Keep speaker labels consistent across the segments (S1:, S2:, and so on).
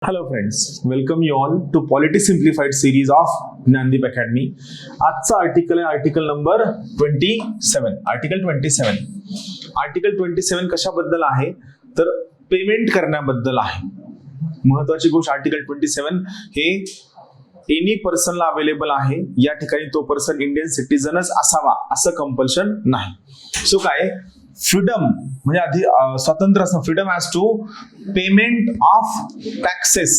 S1: Hello friends, welcome you all to Polity Simplified series of Gnandeep Academy. आजचा article आहे article number 27. Article 27 कशाबद्दल आहे तर payment करण्याबद्दल आहे. महत्वाची गोष्ट आर्टिकल 27 हे एनी पर्सनला अवेलेबल आहे. या ठिकाणी तो पर्सन इंडियन सिटीजनच असावा असं कंपल्शन नाही. सो काय फ्रीडम म्हणजे आधी स्वातंत्र्य असणं, freedom as to payment of taxes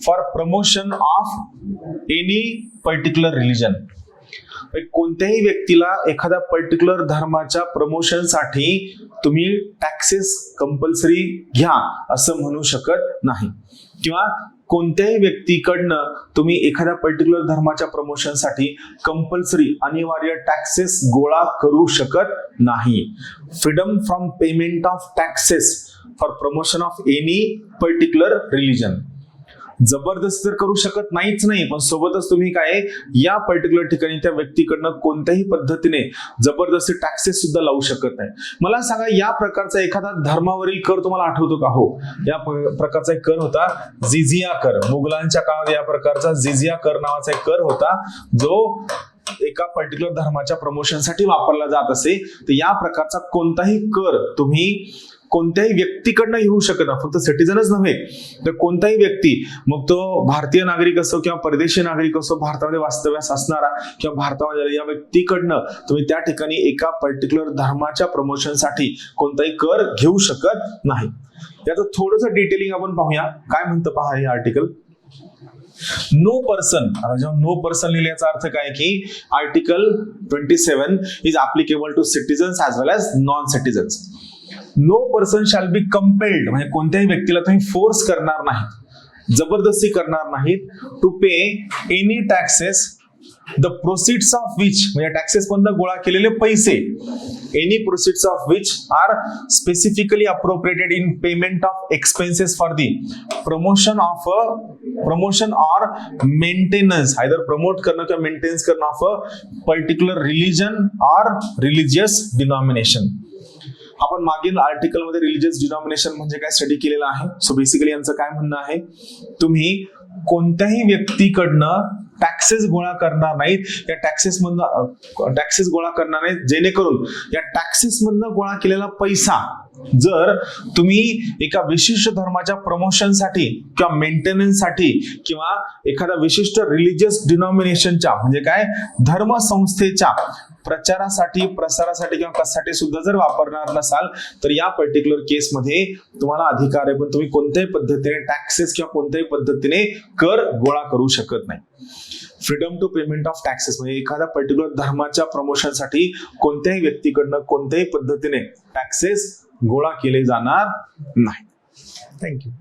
S1: for promotion of any particular religion. कोणत्याही व्यक्तीला एखाद्या पर्टिक्युलर धर्माच्या प्रमोशनसाठी तुम्ही टॅक्सेस कंपल्सरी घ्या असं म्हणू शकत नाही, किंवा कोणत्याही व्यक्तीकडनं तुम्ही एखाद्या पर्टिक्युलर धर्माच्या प्रमोशनसाठी कंपल्सरी अनिवार्य टॅक्सेस गोळा करू शकत नाही. Freedom from payment of taxes for promotion of any particular religion. जबरदस्ती तर करू शकत नाहीच नाही, पण सोबतच तुम्ही काय या पर्टिक्युलर ठिकाणी त्या व्यक्तीकडनं कोणत्याही पद्धतीने जबरदस्ती टॅक्सेस सुद्धा लावू शकत नाही. मला सांगा, या प्रकारचा एखादा धर्मावरील कर तुम्हाला आठवतो का? हो, या प्रकारचा एक कर होता जिझिया कर. मुघलांच्या काळात या प्रकारचा जिझिया कर नावाचा एक कर होता, जो एका पर्टिक्युलर धर्माच्या प्रमोशनसाठी वापरला जात असे. तर या प्रकारचा कोणताही कर तुम्ही कोणत्याही व्यक्तीकडनं येऊ शकत नाही, फक्त सिटीजनच नव्हे तर कोणताही व्यक्ती, मग तो भारतीय नागरिक असो किंवा परदेशी नागरिक असो, भारतामध्ये वास्तव्यास असणारा किंवा भारतामध्ये या व्यक्तीकडनं तुम्ही त्या ठिकाणी एका पर्टिक्युलर धर्माच्या प्रमोशनसाठी कोणताही कर घेऊ शकत नाही. याचं थोडंसं डिटेलिंग आपण पाहूया. काय म्हणतं पहा हे आर्टिकल. नो पर्सन, जेव्हा नो पर्सन लिहिल्याचा अर्थ काय की article 27 is applicable to citizens as well as non citizens. No person shall be compelled, म्हणजे कोणत्याही व्यक्तीला तुम्ही फोर्स करणार नाहीत, जबरदस्ती करणार नाहीत, to pay any taxes the proceeds of which, म्हणजे टॅक्सेस मधून गोळा केलेले पैसे, any proceeds of which are specifically appropriated in payment of expenses for the promotion or maintenance, either promote करणं किंवा मेंटेन्स करणं of a particular religion or religious denomination. आपण मागील आर्टिकल मध्ये रिलीजियस डिनॉमिनेशन म्हणजे काय स्टडी केलेला आहे. सो बेसिकली यांचं काय म्हणणं आहे, तुम्ही कोणत्याही व्यक्तीकडनं टॅक्सेस गोळा करणार नाहीत, या टॅक्सेस गोळा करणार नाहीत, जेणेकरून या टॅक्सेस मधनं गोळा केलेला पैसा जर तुम्ही एका विशिष्ट धर्माच्या प्रमोशनसाठी किंवा मेंटेनन्ससाठी किंवा एखाद्या विशिष्ट रिलीजियस डिनॉमिनेशनच्या म्हणजे काय धर्मसंस्थेच्या प्रचारासाठी, प्रसारासाठी किंवा कशासाठी सुद्धा जर वापरणार नसाल तर या पर्टिक्युलर केसमध्ये तुम्हाला अधिकार आहे, पण तुम्ही कोणत्याही पद्धतीने टॅक्सेस किंवा कोणत्याही पद्धतीने कर गोळा करू शकत नाही. Freedom to payment of taxes म्हणजे एखाद्या पर्टिक्युलर धर्माच्या प्रमोशनसाठी कोणत्याही व्यक्तीकडनं कोणत्याही पद्धतीने टॅक्सेस गोळा केले जाणार नाही. थँक्यू.